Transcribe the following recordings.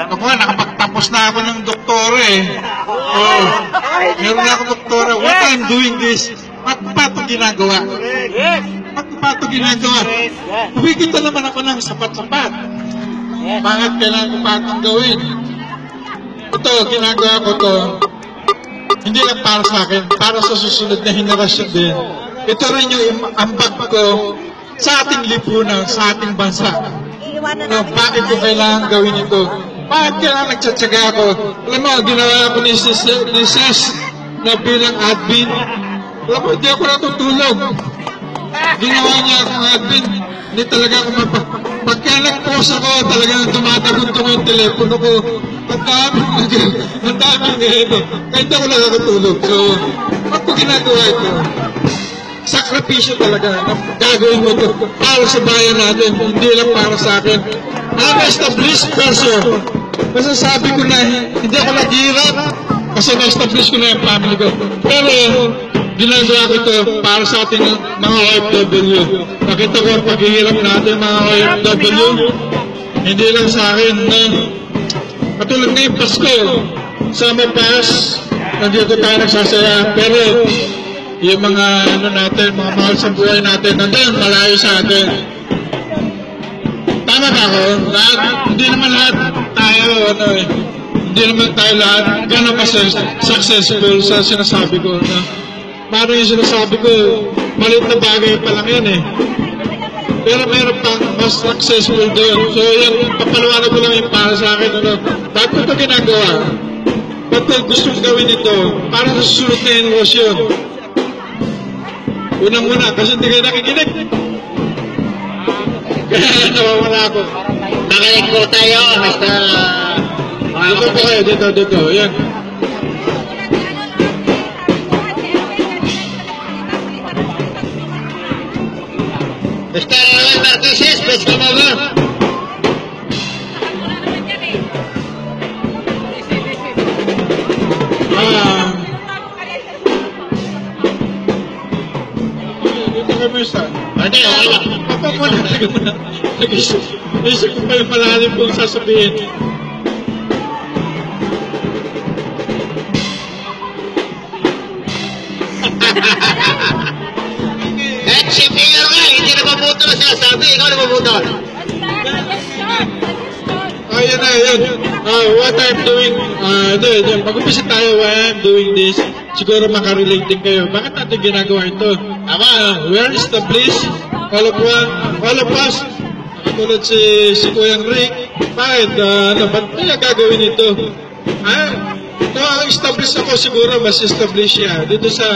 Ako nga, nakapagtapos na ako ng doktora eh. Oo. Meron na ako doktora. What I'm doing this, ba't pa ito ginagawa? Ba't pa ito ginagawa? Kumikita naman ako ng sapat-sapat. Bakit kailangan ko pa itong gawin? Ito, ginagawa ko to. Hindi lang para sa akin, para sa susunod na henerasyon din. Ito rin yung ambag ko sa ating lipunan, sa ating bansa. Bakit ko kailangan gawin ito? Bakit kailangan nagtsatsaga ako? Alam mo, ginawa ko ni Sis na bilang admin. Alam mo, hindi ako natutulog. Ginawa niya akong admin. Hindi talaga ako pagka nag-post ako, talagang tumataguntong yung telepono ko. Ang dami nga ito. Kahit ako nakakatulog. So, ba't ko ginagawa ito? Sakripisyo talaga. Gagawin mo ito para sa bayan natin, hindi lang para sa akin. I'm an established person. Masasabi ko na hindi ako naghihirap kasi na-establish ko na yung family ko. Pero ginagawa ko ito para sa ating mga OFW. Nakita ko ang paghihirap natin mga OFW. Hindi lang sa akin na katulad ngayong Pasko, Summer Pass, nandito tayo nagsasaya. Pero yung mga natin, mga mahal sa buhay natin, nandun, malayo sa atin. Tama ba ako? Hindi naman lahat tayo, hindi naman tayo lahat gano'n successful sa sinasabi ko. Parang yung sinasabi ko, maliit na bagay pa lang yan eh. Pero meron pang mas successful doon. So yung papalawanan ko lang yung para sa akin. Bakit ko ito ginagawa? Bakit ko gustong gawin ito? Para sa susunod na henerasyon. Unang-una, kasi hindi kayo nakikinig. Kaya nawawala ako. Makinig po tayo, basta... Dito po kayo, dito. Yan. Mr. Marqueses, please come over. Hindi, okay lang. Papamuna. Isip ko pa yung malalim kong sasabihin. Eh, si Mayor nga, hindi na mabuto na sinasabi. Ikaw na mabuto. Yun na, yun. What I'm doing, mag-umpisa tayo why I'm doing this. Siguro makarelate din kayo. Bakit natin ginagawa ito? We're established, all of us, katulad si Kuyang Rick. Bakit? Ba't nila gagawin ito? Ito ang established ako siguro, mas established siya. Dito sa,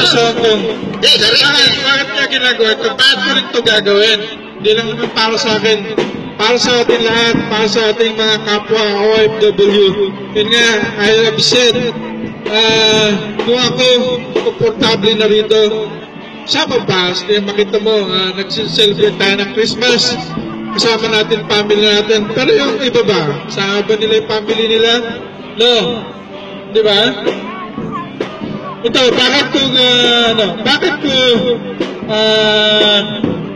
sa bakit niya ginagawa ito? Bakit ko rin ito gagawin? Hindi lang naman para sa akin. Para sa ating lahat, para sa ating mga kapwa OFW. Yun nga, I have said, kung ako komportable na rito, sa mabas, makita mo, nag-celebrate tayo ng Christmas, kasama natin, family natin. Pero yung iba ba? Kasama ba nila yung family nila? No. Di ba? Ito, bakit ko,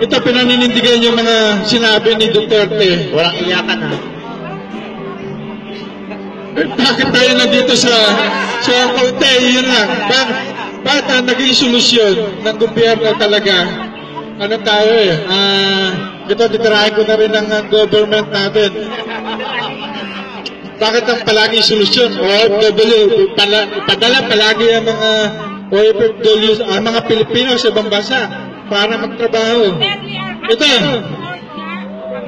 ito pinaninindigan yung mga sinabi ni Duterte. Walang iyakan ha. Bakit tayo nandito sa Kaute? Yun lang. Bakit naging solusyon ng gobyerno talaga? Ano tayo eh? Ito, titirahin ko na rin ang government natin. Bakit ang palaging solusyon? OFW, padala palagi ang mga OFW, ang mga Pilipino sa ibang bansa para magtrabaho.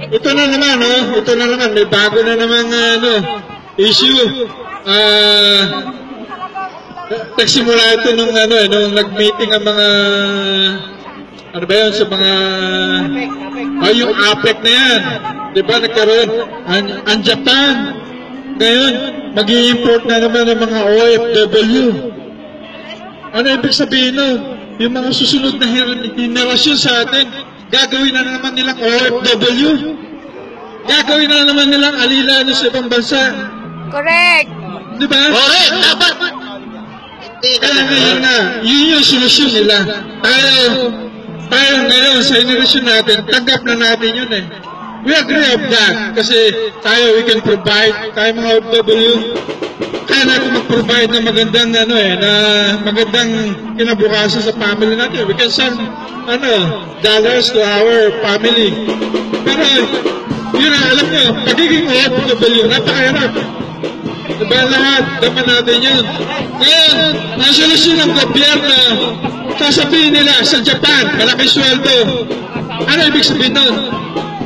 Ito na naman, ito na naman, may bago na naman issue. Nagsimula ito nung nag-meeting ang mga sa mga yung APEC na yan. Diba nagkaroon ang Japan ngayon mag-i-import na naman ng mga OFW. Ano ibig sabihin yung mga susunod na henerasyon sa atin, gagawin na naman nilang OFW. Gagawin na naman nilang alila sa ibang bansa. Correct. Diba? Correct, dapat. Kaya ngayon na, yun yung solusyon nila. Tayo ngayon sa henerasyon natin, tanggap na natin yun eh. We agree of that kasi tayo, we can provide, tayo mga OFW, kaya natin mag-provide ng magandang, na magandang kinabukasan sa family natin. We can send, dollars to our family. Pero, yun na, alam nyo, pagiging OFW, napakahirap. Diba lahat, daman natin yun. Ngayon, ang solusyon ng gobyerno, sasabihin nila sa Japan, malaki sweldo. Ano ibig sabihin nun?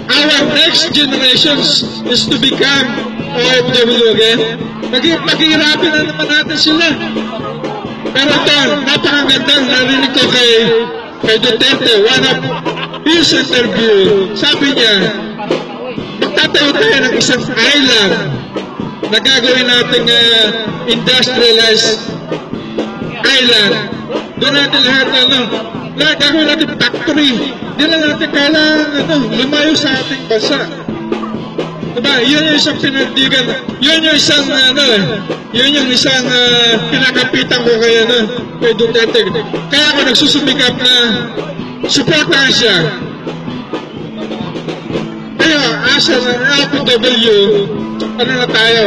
Our next generations is to become OFW again. Paghihirapin na naman natin sila. Pero ito, napakagandang narinig ko kay Duterte, one of his interview, sabi niya, magtatayo tayo ng isang island na gagawin natin industrialized island. Doon natin lahat, gagawin natin factory. Hindi lang natin kailangan, lumayo sa ating bansa. Diba? Yun yung isang pinandigan. Yun yung isang, yun yung isang pinakapitan ko kay Duterte. Kaya ako nagsusumikap na supportahan siya. Kaya, asa na LPW, ano na tayo,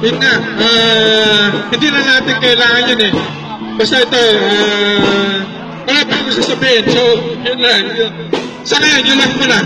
yun nga, hindi na natin kailangan yun eh. Basta ito, wala pa akong sasabihin. So, yun lang. Sa ngayon, yun lang muna.